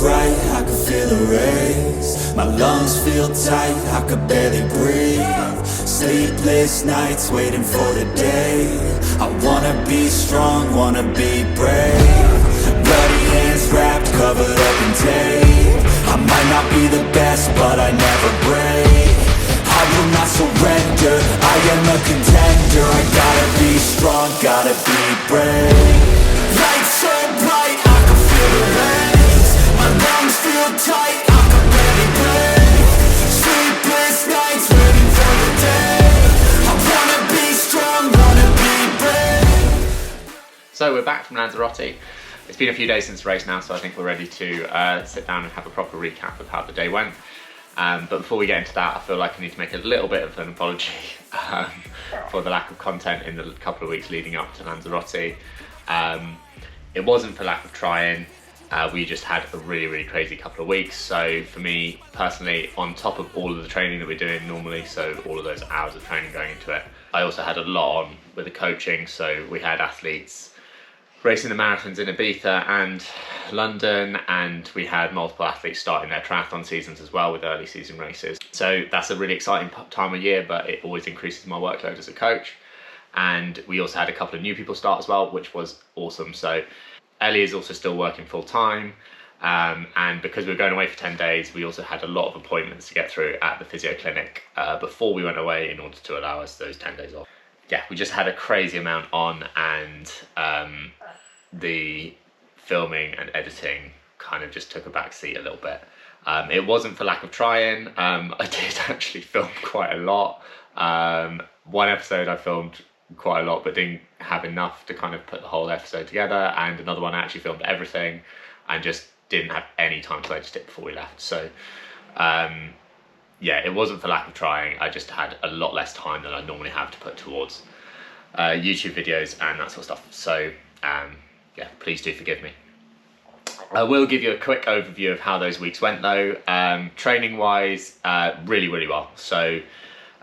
bright, I can feel the rays. My lungs feel tight, I could barely breathe. Sleepless nights waiting for the day. I wanna be strong, wanna be brave. Bloody hands wrapped, covered up in tape. I might not be the best, but I never break. I will not surrender, I am a contender. I gotta be strong, gotta be brave. Lights so bright, I can feel the rays. My lungs feel tight, I can barely breathe. Sleepless nights waiting for the day. I wanna be strong, wanna be brave. So we're back from Lanzarote. It's been a few days since the race now, so I think we're ready to sit down and have a proper recap of how the day went. But before we get into that, I feel like I need to make a little bit of an apology for the lack of content in the couple of weeks leading up to Lanzarote. It wasn't for lack of trying, we just had a really crazy couple of weeks. So for me personally, on top of all of the training that we're doing normally, so all of those hours of training going into it, I also had a lot on with the coaching. So we had athletes racing the marathons in Ibiza and London, and we had multiple athletes starting their triathlon seasons as well with early season races. So that's a really exciting time of year, but it always increases my workload as a coach. And we also had a couple of new people start as well, which was awesome. So Ellie is also still working full time. And because we were going away for 10 days, we also had a lot of appointments to get through at the physio clinic before we went away in order to allow us those 10 days off. Yeah, we just had a crazy amount on, and the filming and editing kind of just took a back seat a little bit. It wasn't for lack of trying. I did actually film quite a lot. One episode I filmed quite a lot but didn't have enough to kind of put the whole episode together, and another one I actually filmed everything and just didn't have any time to edit it before we left. So yeah, it wasn't for lack of trying. I just had a lot less time than I normally have to put towards YouTube videos and that sort of stuff. So yeah, please do forgive me. I will give you a quick overview of how those weeks went though. Training wise, really well. So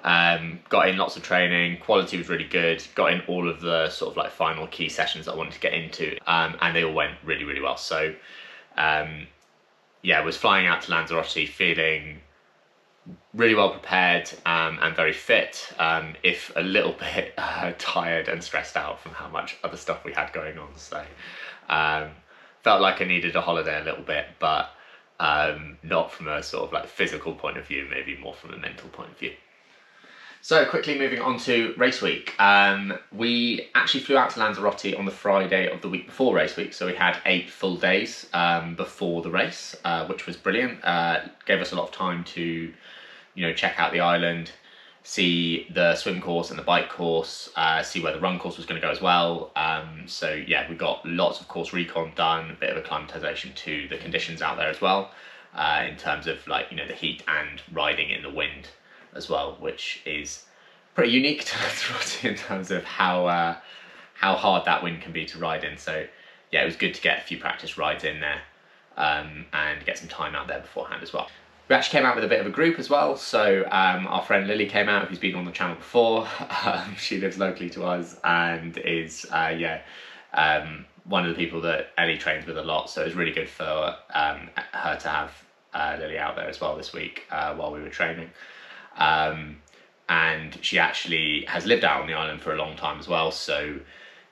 got in lots of training, quality was really good, got in all of the sort of like final key sessions that I wanted to get into, and they all went really well. So yeah, I was flying out to Lanzarote feeling really well prepared and very fit, if a little bit tired and stressed out from how much other stuff we had going on. So felt like I needed a holiday a little bit, but not from a sort of like physical point of view, maybe more from a mental point of view. So quickly moving on to race week. We actually flew out to Lanzarote on the Friday of the week before race week. So we had 8 full days before the race, which was brilliant. Gave us a lot of time to, check out the island, see the swim course and the bike course, see where the run course was going to go as well. So yeah, we got lots of course recon done, a bit of acclimatization to the conditions out there as well, in terms of like, the heat and riding in the wind as well, which is pretty unique to Lanzarote in terms of how hard that wind can be to ride in. So yeah, it was good to get a few practice rides in there and get some time out there beforehand as well. We actually came out with a bit of a group as well. So our friend Lily came out, who's been on the channel before. She lives locally to us and is one of the people that Ellie trains with a lot. So it was really good for her to have Lily out there as well this week while we were training. And she actually has lived out on the island for a long time as well, so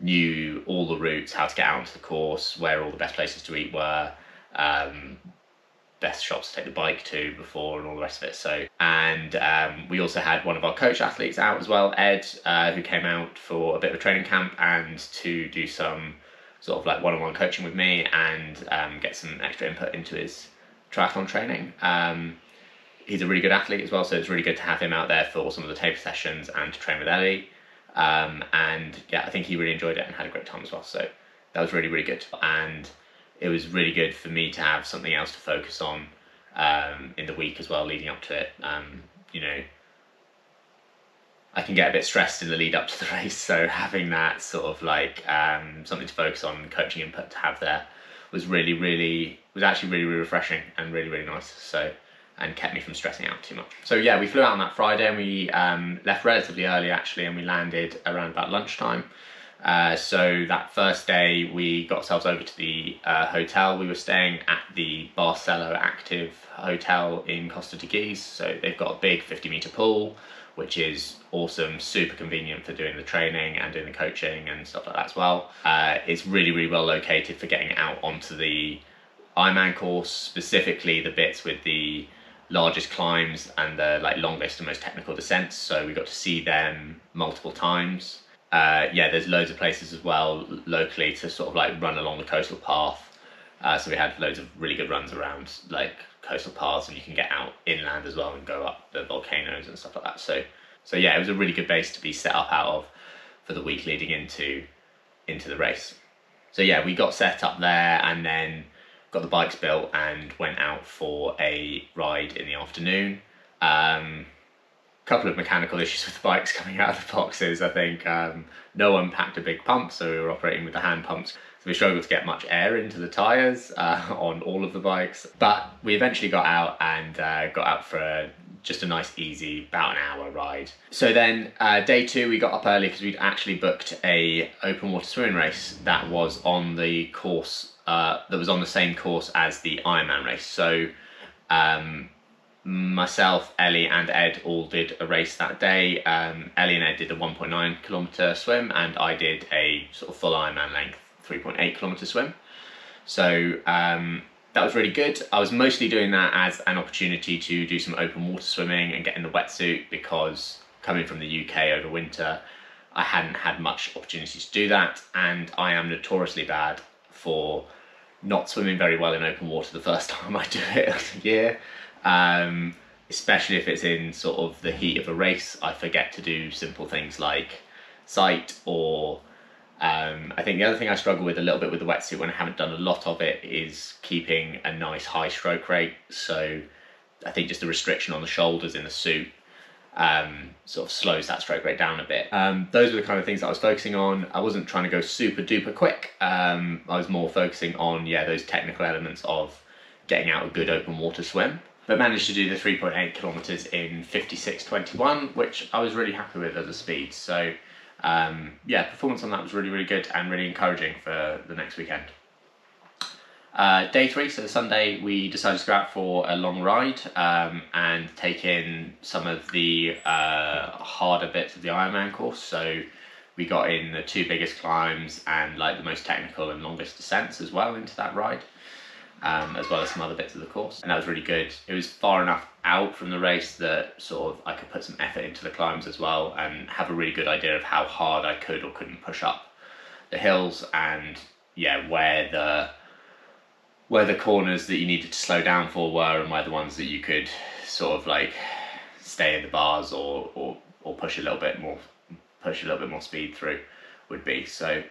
knew all the routes, how to get out onto the course, where all the best places to eat were, best shops to take the bike to before, and all the rest of it. So, and we also had one of our coach athletes out as well, Ed, who came out for a bit of a training camp and to do some sort of like one-on-one coaching with me and get some extra input into his triathlon training. He's a really good athlete as well, so it's really good to have him out there for some of the taper sessions and to train with Ellie. And yeah, I think he really enjoyed it and had a great time as well. So that was really good. And it was really good for me to have something else to focus on in the week as well, leading up to it. I can get a bit stressed in the lead up to the race, so having that sort of like something to focus on, coaching input to have there was actually really refreshing and really nice. So, and kept me from stressing out too much. So yeah, we flew out on that Friday and we left relatively early actually, and we landed around about lunchtime. So that first day we got ourselves over to the hotel. We were staying at the Barcelo Active Hotel in Costa de Guiz. So they've got a big 50-meter pool, which is awesome, super convenient for doing the training and doing the coaching and stuff like that as well. It's really, really well located for getting out onto the IronMan course, specifically the bits with the largest climbs and the longest and most technical descents. So we got to see them multiple times. Yeah, there's loads of places as well locally to sort of run along the coastal path. So we had loads of really good runs around coastal paths, and you can get out inland as well and go up the volcanoes and stuff like that. So yeah, it was a really good base to be set up out of for the week leading into the race. So yeah, we got set up there and then got the bikes built and went out for a ride in the afternoon. Couple of mechanical issues with the bikes coming out of the boxes. I think no one packed a big pump, so we were operating with the hand pumps. So we struggled to get much air into the tyres on all of the bikes. But we eventually got out and got out for just a nice, easy, about an hour ride. So then day 2, we got up early because we'd actually booked a open water swimming race that was on the course, that was on the same course as the Ironman race. So myself, Ellie and Ed all did a race that day. Ellie and Ed did a 1.9 kilometre swim and I did a sort of full Ironman length 3.8 kilometre swim. So that was really good. I was mostly doing that as an opportunity to do some open water swimming and get in the wetsuit, because coming from the UK over winter, I hadn't had much opportunity to do that, and I am notoriously bad for not swimming very well in open water the first time I do it of the year. Especially if it's in sort of the heat of a race. I forget to do simple things like sight, or I think the other thing I struggle with a little bit with the wetsuit when I haven't done a lot of it is keeping a nice high stroke rate. So I think just the restriction on the shoulders in the suit sort of slows that stroke rate down a bit. Those were the kind of things that I was focusing on. I wasn't trying to go super duper quick. I was more focusing on, yeah, those technical elements of getting out a good open water swim. But managed to do the 3.8 kilometres in 56:21, which I was really happy with as a speed. So yeah, performance on that was really, really good and really encouraging for the next weekend. Day 3, so the Sunday, we decided to go out for a long ride and take in some of the harder bits of the Ironman course. So we got in the 2 biggest climbs and the most technical and longest descents as well into that ride. As well as some other bits of the course, and that was really good. It was far enough out from the race that sort of I could put some effort into the climbs as well and have a really good idea of how hard I could or couldn't push up the hills, and yeah, where the corners that you needed to slow down for were, and where the ones that you could sort of stay in the bars or push a little bit more speed through would be. So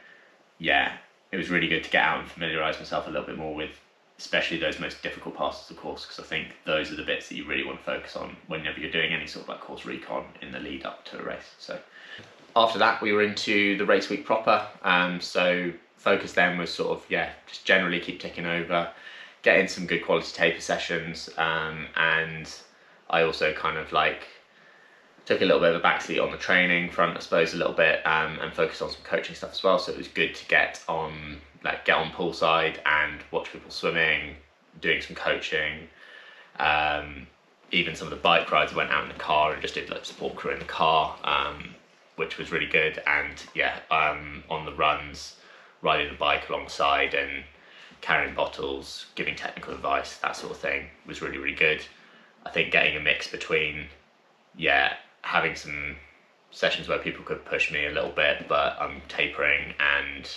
yeah, it was really good to get out and familiarise myself a little bit more with especially those most difficult parts of the course, because I think those are the bits that you really want to focus on whenever you're doing any sort of course recon in the lead up to a race. So after that, we were into the race week proper. So focus then was sort of, yeah, just generally keep ticking over, get in some good quality taper sessions, and I also kind of took a little bit of a backseat on the training front, I suppose, a little bit, and focused on some coaching stuff as well. So it was good to get on poolside and watch people swimming, doing some coaching. Even some of the bike rides, I went out in the car and just did support crew in the car, which was really good. And yeah, on the runs, riding the bike alongside and carrying bottles, giving technical advice, that sort of thing was really, really good. I think getting a mix between, yeah, having some sessions where people could push me a little bit, but I'm tapering, and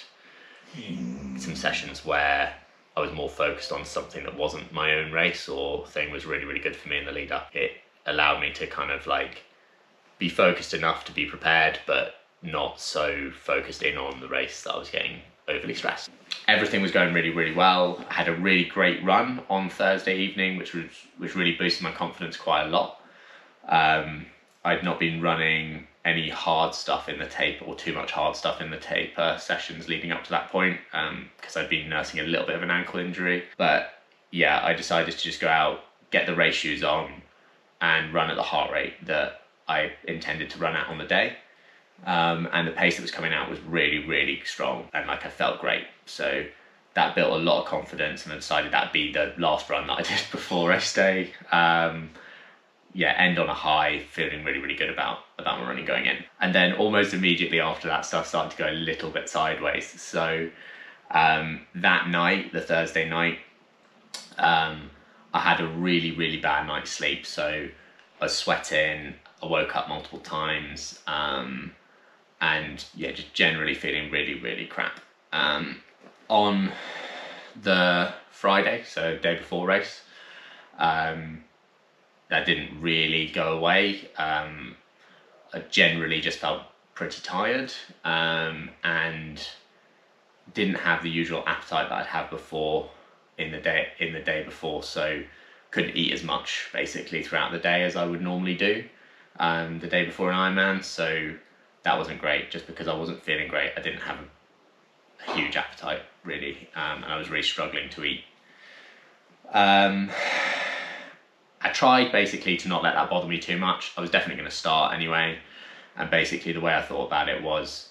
some sessions where I was more focused on something that wasn't my own race or thing was really, really good for me in the lead up. It allowed me to kind of be focused enough to be prepared, but not so focused in on the race that I was getting overly stressed. Everything was going really, really well. I had a really great run on Thursday evening, which really boosted my confidence quite a lot. I'd not been running any hard stuff in the taper, or too much hard stuff in the taper sessions leading up to that point, because I'd been nursing a little bit of an ankle injury. But yeah, I decided to just go out, get the race shoes on, and run at the heart rate that I intended to run at on the day. and the pace that was coming out was really, really strong, and like I felt great. So that built a lot of confidence, and I decided that'd be the last run that I did before race day. Yeah, end on a high, feeling really, really good about my running going in. And then almost immediately after that, stuff started to go a little bit sideways. So that night, the Thursday night, I had a really, really bad night's sleep. So I was sweating, I woke up multiple times, and yeah, just generally feeling really, really crap. On the Friday, so day before race, that didn't really go away. I generally just felt pretty tired, and didn't have the usual appetite that I'd have before in the day before, so couldn't eat as much basically throughout the day as I would normally do the day before an Ironman. So that wasn't great, just because I wasn't feeling great. I didn't have a huge appetite really, and I was really struggling to eat. I tried basically to not let that bother me too much. I was definitely going to start anyway, and basically the way I thought about it was,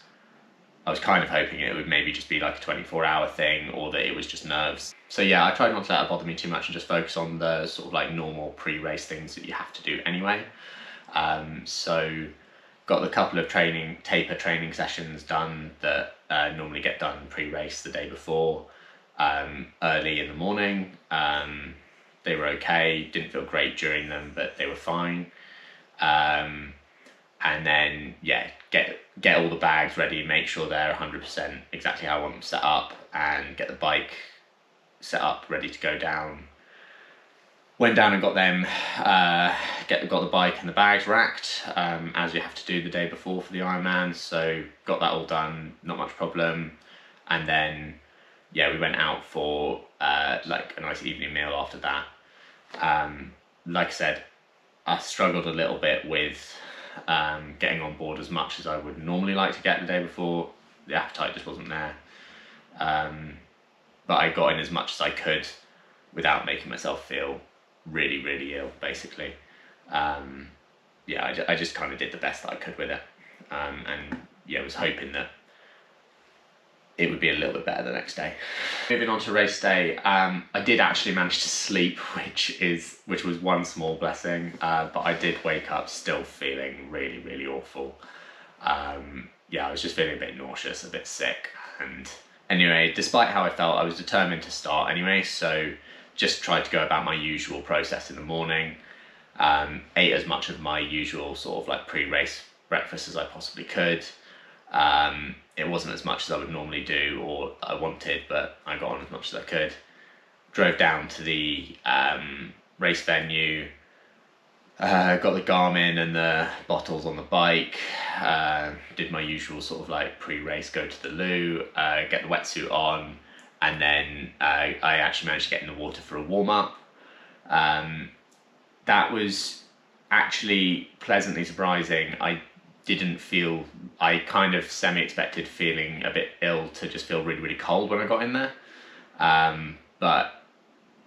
I was kind of hoping it would maybe just be like a 24-hour thing, or that it was just nerves. So yeah, I tried not to let it bother me too much and just focus on the sort of like normal pre-race things that you have to do anyway. So got a couple of taper training sessions done that normally get done pre-race the day before, early in the morning. They were okay, didn't feel great during them, but they were fine. And then yeah, get all the bags ready, make sure they're 100% exactly how I want them set up, and get the bike set up, ready to go down. Went down and got them, got the bike and the bags racked, as you have to do the day before for the Ironman. So got that all done, not much problem. And then yeah, we went out for like a nice evening meal after that. Like I said, I struggled a little bit with getting on board as much as I would normally like to get the day before. The appetite just wasn't there, but I got in as much as I could without making myself feel really, really ill basically. Yeah, I just kind of did the best that I could with it, and yeah, was hoping that it would be a little bit better the next day. Moving on to race day, I did actually manage to sleep, which was one small blessing, but I did wake up still feeling really, really awful. Yeah, I was just feeling a bit nauseous, a bit sick, and anyway, despite how I felt, I was determined to start anyway, so just tried to go about my usual process in the morning, ate as much of my usual sort of like pre-race breakfast as I possibly could. It wasn't as much as I would normally do or I wanted, but I got on as much as I could. Drove down to the race venue, got the Garmin and the bottles on the bike, did my usual sort of like pre-race, go to the loo, get the wetsuit on, and then I actually managed to get in the water for a warm-up. That was actually pleasantly surprising. I kind of semi-expected feeling a bit ill to just feel really, really cold when I got in there. But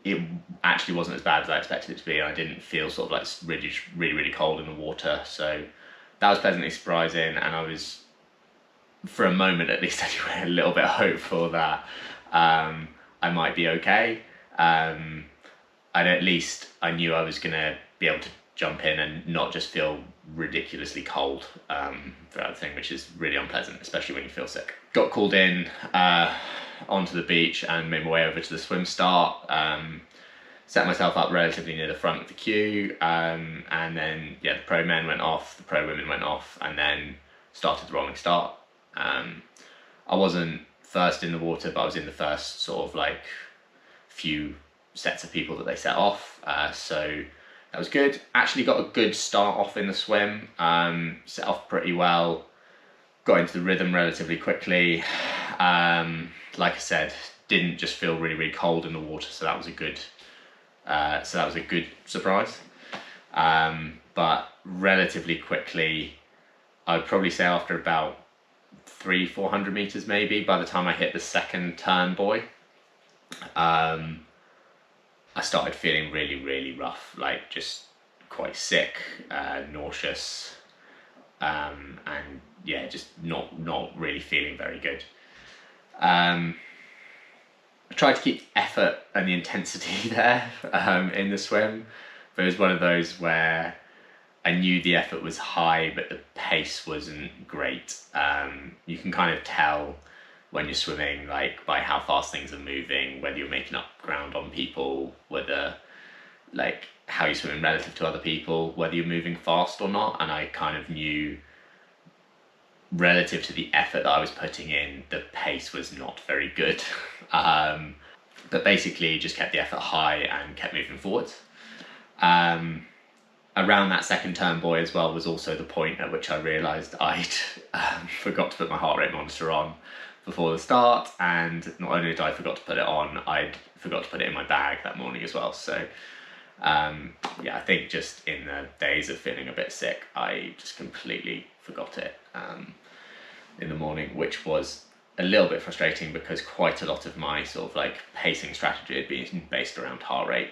it actually wasn't as bad as I expected it to be. I didn't feel sort of like really, really, really cold in the water. So that was pleasantly surprising, and I was, for a moment at least anyway, a little bit hopeful that I might be okay. And at least I knew I was gonna be able to jump in and not just feel ridiculously cold throughout the thing, which is really unpleasant, especially when you feel sick. Got called in onto the beach and made my way over to the swim start. Set myself up relatively near the front of the queue, and then yeah, the pro men went off, the pro women went off, and then started the rolling start. I wasn't first in the water, but I was in the first sort of like few sets of people that they set off, so that was good. Actually got a good start off in the swim, set off pretty well, got into the rhythm relatively quickly. Like I said, didn't just feel really, really cold in the water, so that was a good surprise. But relatively quickly, I'd probably say after about 300-400 meters maybe, by the time I hit the second turn buoy, I started feeling really, really rough, like just quite sick, nauseous, and yeah, just not really feeling very good. I tried to keep effort and the intensity there in the swim, but it was one of those where I knew the effort was high, but the pace wasn't great. You can kind of tell when you're swimming, like by how fast things are moving, whether you're making up ground on people, whether like how you're swimming relative to other people, whether you're moving fast or not. And I kind of knew, relative to the effort that I was putting in, the pace was not very good. But basically just kept the effort high and kept moving forwards. Around that second turn buoy as well was also the point at which I realised I'd forgot to put my heart rate monitor on before the start, and not only did I forgot to put it on, I'd forgot to put it in my bag that morning as well. So yeah, I think just in the days of feeling a bit sick, I just completely forgot it in the morning, which was a little bit frustrating because quite a lot of my sort of like pacing strategy had been based around heart rate.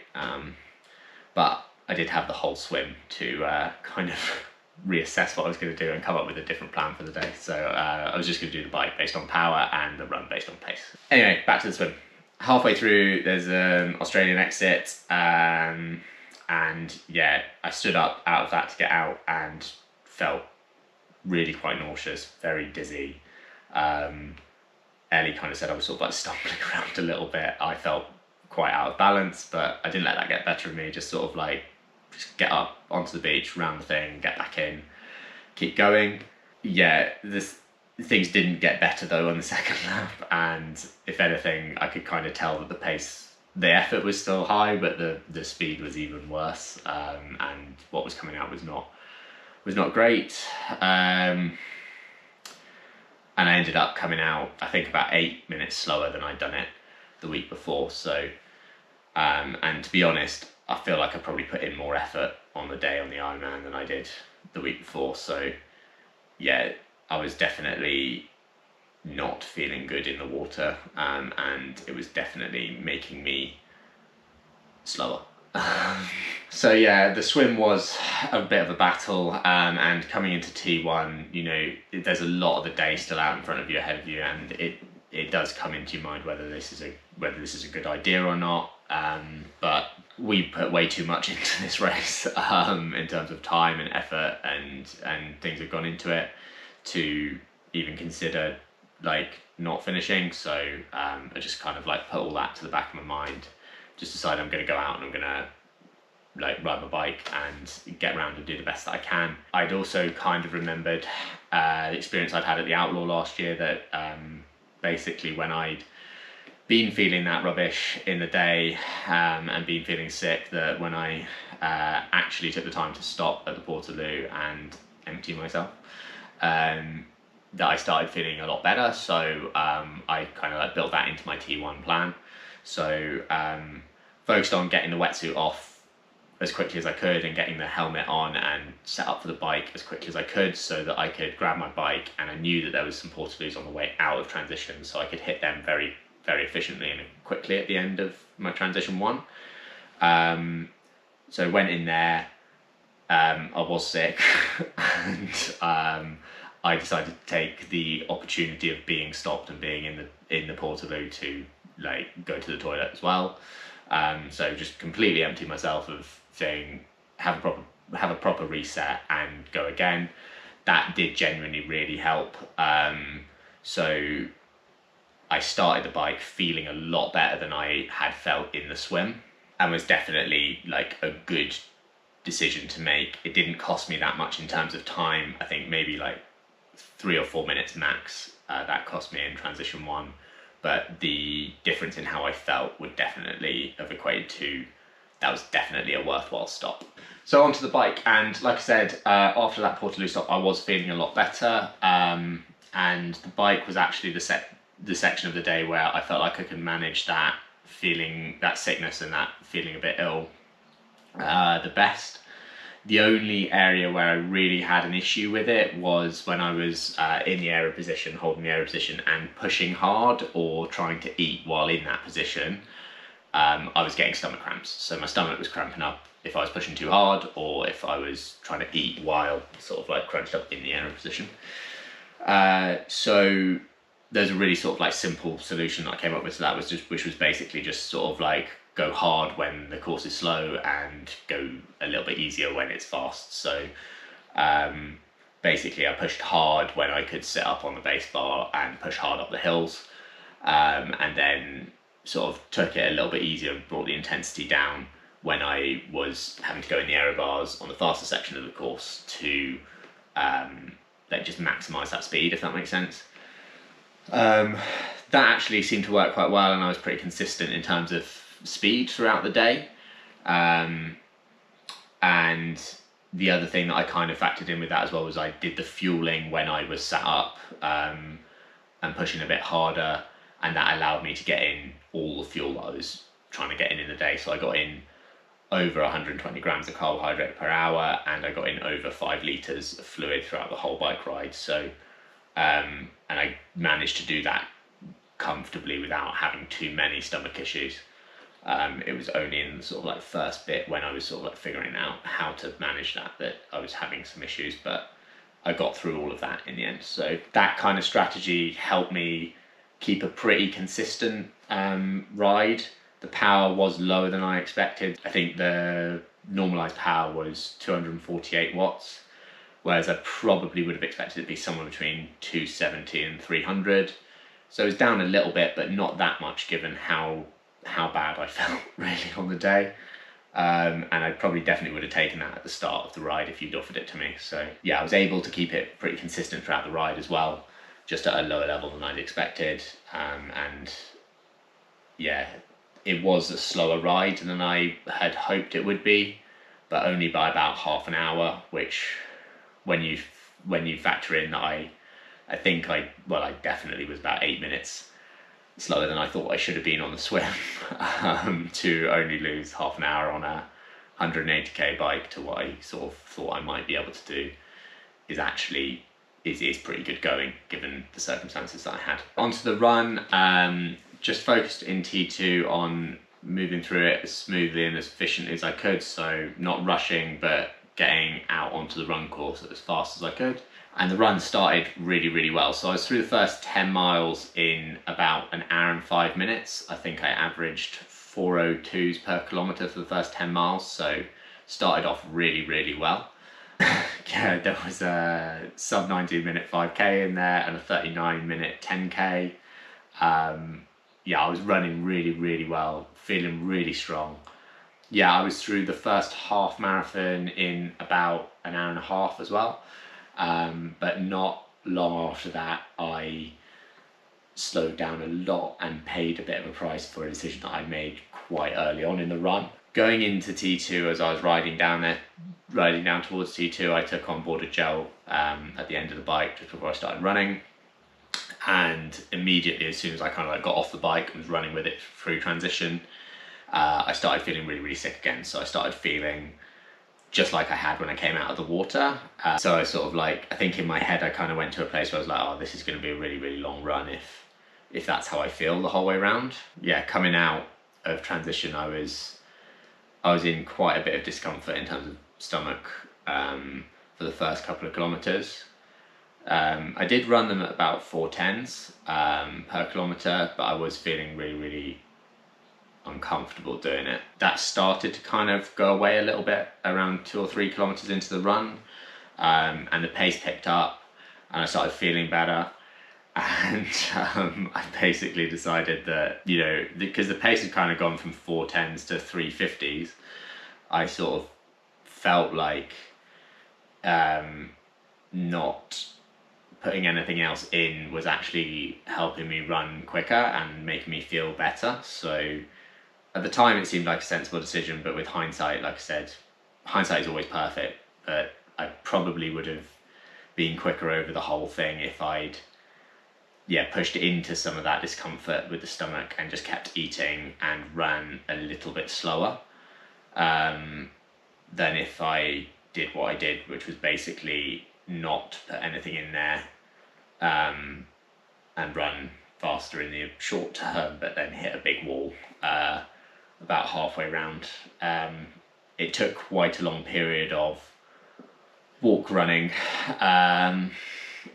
But I did have the whole swim to kind of reassess what I was going to do and come up with a different plan for the day. So I was just going to do the bike based on power and the run based on pace. Anyway, back to the swim. Halfway through, there's an Australian exit, and yeah, I stood up out of that to get out and felt really quite nauseous, very dizzy. Ellie kind of said I was sort of like stumbling around a little bit. I felt quite out of balance, but I didn't let that get better of me. Just sort of like, just get up onto the beach, round the thing, get back in, keep going. Yeah, things didn't get better though on the second lap, and if anything, I could kind of tell that the effort was still high, but the speed was even worse, and what was coming out was not great. And I ended up coming out, I think, about 8 minutes slower than I'd done it the week before. So, and to be honest, I feel like I probably put in more effort on the day on the Ironman than I did the week before. So yeah, I was definitely not feeling good in the water, and it was definitely making me slower. So yeah, the swim was a bit of a battle, and coming into T1, you know, there's a lot of the day still out in front of you, ahead of you, and it does come into your mind whether this is a good idea or not. But we put way too much into this race in terms of time and effort, and things have gone into it to even consider like not finishing. So I just kind of like put all that to the back of my mind, just decided I'm going to go out and I'm going to like ride my bike and get around and do the best that I can. I'd also kind of remembered the experience I'd had at the Outlaw last year, that basically when I'd been feeling that rubbish in the day and been feeling sick, that when I actually took the time to stop at the Portaloo and empty myself, that I started feeling a lot better. So I kind of like built that into my T1 plan. So focused on getting the wetsuit off as quickly as I could and getting the helmet on and set up for the bike as quickly as I could, so that I could grab my bike, and I knew that there was some Portaloos on the way out of transition, so I could hit them very, very efficiently and quickly at the end of my transition one. So I went in there, I was sick, and I decided to take the opportunity of being stopped and being in the Portaloo to like go to the toilet as well. So just completely empty myself of saying have a proper reset and go again. That did genuinely really help. So I started the bike feeling a lot better than I had felt in the swim, and was definitely like a good decision to make. It didn't cost me that much in terms of time. I think maybe like 3 or 4 minutes max that cost me in transition one, but the difference in how I felt would definitely have equated to that was definitely a worthwhile stop. So onto the bike, and like I said, after that Portaloo stop I was feeling a lot better, and the bike was actually the section of the day where I felt like I could manage that feeling, that sickness and that feeling a bit ill the best. The only area where I really had an issue with it was when I was in the aero position, holding the aero position and pushing hard or trying to eat while in that position. I was getting stomach cramps. So my stomach was cramping up if I was pushing too hard, or if I was trying to eat while sort of like crunched up in the aero position. So there's a really sort of like simple solution that I came up with to that, which was basically just sort of like go hard when the course is slow and go a little bit easier when it's fast. So basically I pushed hard when I could sit up on the base bar and push hard up the hills, and then sort of took it a little bit easier and brought the intensity down when I was having to go in the aero bars on the faster section of the course to like just maximise that speed, if that makes sense. That actually seemed to work quite well, and I was pretty consistent in terms of speed throughout the day. And the other thing that I kind of factored in with that as well was I did the fueling when I was sat up and pushing a bit harder, and that allowed me to get in all the fuel that I was trying to get in the day. So I got in over 120 grams of carbohydrate per hour, and I got in over 5 litres of fluid throughout the whole bike ride. So and I managed to do that comfortably without having too many stomach issues. It was only in the sort of like first bit when I was sort of like figuring out how to manage that I was having some issues, but I got through all of that in the end. So that kind of strategy helped me keep a pretty consistent ride. The power was lower than I expected. I think the normalized power was 248 watts, whereas I probably would have expected it to be somewhere between 270 and 300. So it was down a little bit, but not that much given how bad I felt really on the day. And I probably definitely would have taken that at the start of the ride if you'd offered it to me. So yeah, I was able to keep it pretty consistent throughout the ride as well, just at a lower level than I'd expected. And yeah, it was a slower ride than I had hoped it would be, but only by about half an hour, which when you factor in that I think I definitely was about 8 minutes slower than I thought I should have been on the swim, to only lose half an hour on a 180k bike to what I sort of thought I might be able to do is actually is pretty good going given the circumstances that I had. Onto the run, just focused in T2 on moving through it as smoothly and as efficiently as I could, so not rushing but getting out onto the run course as fast as I could. And the run started really, really well. So I was through the first 10 miles in about an hour and 5 minutes. I think I averaged 4:02s per kilometre for the first 10 miles. So started off really, really well. Yeah, there was a sub 19 minute 5k in there and a 39 minute 10k. Yeah, I was running really, really well, feeling really strong. Yeah, I was through the first half marathon in about an hour and a half as well. But not long after that, I slowed down a lot and paid a bit of a price for a decision that I made quite early on in the run. Going into T2, as I was riding down towards T2, I took on board a gel at the end of the bike just before I started running. And immediately, as soon as I kind of like got off the bike and was running with it through transition, I started feeling really, really sick again. So I started feeling just like I had when I came out of the water. So I sort of like, I think in my head, I kind of went to a place where I was like, oh, this is going to be a really, really long run if that's how I feel the whole way around. Yeah, coming out of transition, I was in quite a bit of discomfort in terms of stomach for the first couple of kilometres. I did run them at about 4:10s per kilometre, but I was feeling really, really uncomfortable doing it. That started to kind of go away a little bit around 2 or 3 kilometers into the run, and the pace picked up and I started feeling better. And I basically decided that, you know, because the pace had kind of gone from 4:10s to 3:50s, I sort of felt like not putting anything else in was actually helping me run quicker and making me feel better. So at the time it seemed like a sensible decision, but with hindsight, like I said, hindsight is always perfect, but I probably would have been quicker over the whole thing if I'd pushed into some of that discomfort with the stomach and just kept eating and ran a little bit slower than if I did what I did, which was basically not put anything in there and run faster in the short term, but then hit a big wall about halfway round. It took quite a long period of walk running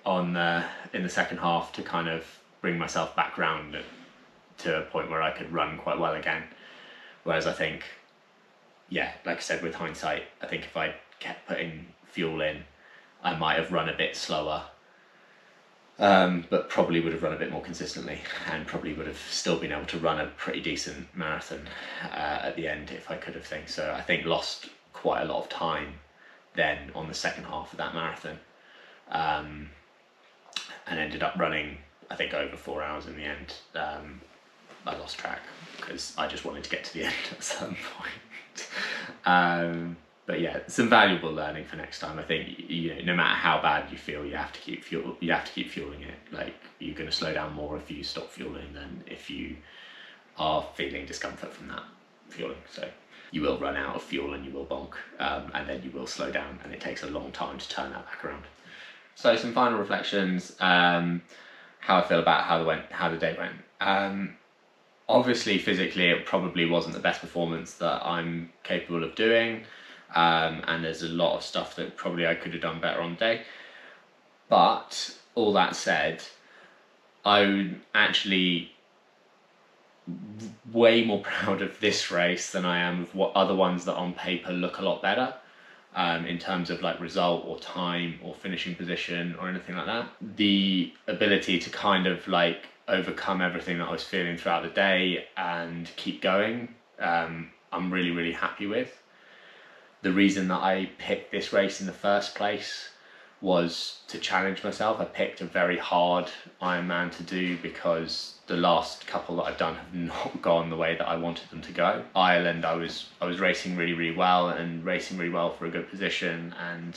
in the second half to kind of bring myself back round to a point where I could run quite well again. Whereas I think, yeah, like I said, with hindsight, I think if I kept putting fuel in, I might have run a bit slower, but probably would have run a bit more consistently, and probably would have still been able to run a pretty decent marathon at the end if I could have things. So I think lost quite a lot of time then on the second half of that marathon, and ended up running, I think, over 4 hours in the end. I lost track because I just wanted to get to the end at some point. But yeah, some valuable learning for next time. I think, you know, no matter how bad you feel, you have to keep fueling it. Like, you're going to slow down more if you stop fueling than if you are feeling discomfort from that fueling. So you will run out of fuel and you will bonk, and then you will slow down, and it takes a long time to turn that back around. So some final reflections, how I feel about how the day went. Obviously, physically, it probably wasn't the best performance that I'm capable of doing. And there's a lot of stuff that probably I could have done better on the day. But all that said, I'm actually way more proud of this race than I am of what other ones that on paper look a lot better, in terms of like result or time or finishing position or anything like that. The ability to kind of like overcome everything that I was feeling throughout the day and keep going, I'm really, really happy with. The reason that I picked this race in the first place was to challenge myself. I picked a very hard Ironman to do because the last couple that I've done have not gone the way that I wanted them to go. Ireland, I was racing really, really well and racing really well for a good position, and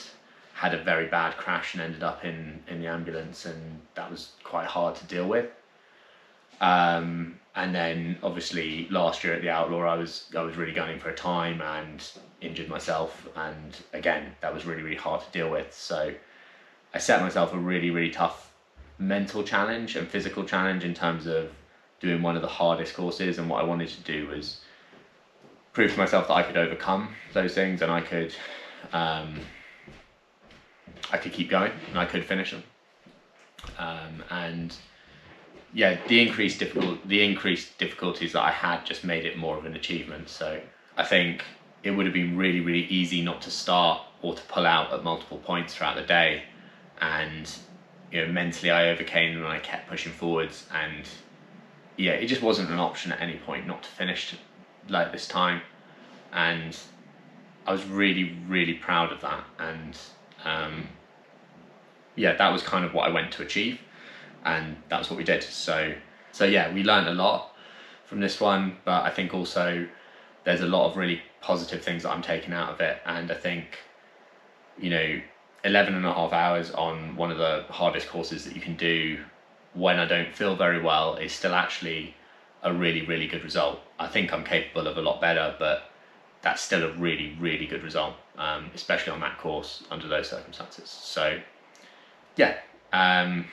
had a very bad crash and ended up in the ambulance, and that was quite hard to deal with. And then obviously last year at the Outlaw, I was really gunning for a time and injured myself, and again that was really, really hard to deal with. So I set myself a really, really tough mental challenge and physical challenge in terms of doing one of the hardest courses, and what I wanted to do was prove to myself that I could overcome those things, and I could keep going and I could finish them. And yeah, the increased difficulties that I had just made it more of an achievement. So I think it would have been really, really easy not to start or to pull out at multiple points throughout the day. And, you know, mentally I overcame them and I kept pushing forwards, and yeah, it just wasn't an option at any point not to finish like this time. And I was really, really proud of that. And yeah, that was kind of what I went to achieve, and that's what we did. So yeah, we learned a lot from this one, but I think also there's a lot of really positive things that I'm taking out of it. And I think, you know, 11.5 hours on one of the hardest courses that you can do when I don't feel very well is still actually a really, really good result. I think I'm capable of a lot better, but that's still a really, really good result, especially on that course under those circumstances. So yeah, I am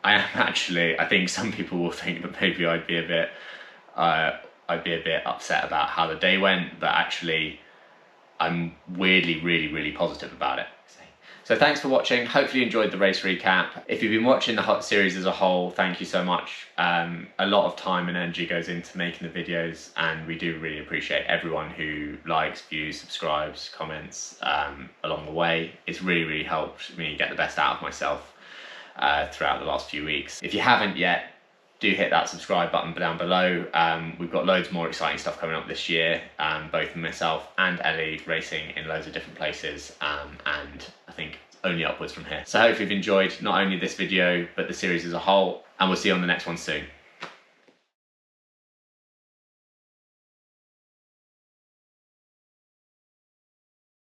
actually, I think some people will think that maybe I'd be a bit upset about how the day went, but actually I'm weirdly really, really positive about it. So thanks for watching. Hopefully you enjoyed the race recap. If you've been watching the hot series as a whole, thank you so much. A lot of time and energy goes into making the videos, and we do really appreciate everyone who likes, views, subscribes, comments along the way. It's really, really helped me get the best out of myself throughout the last few weeks. If you haven't yet, do hit that subscribe button down below. We've got loads more exciting stuff coming up this year, both myself and Ellie racing in loads of different places, and I think only upwards from here. So hopefully you've enjoyed not only this video, but the series as a whole, and we'll see you on the next one soon.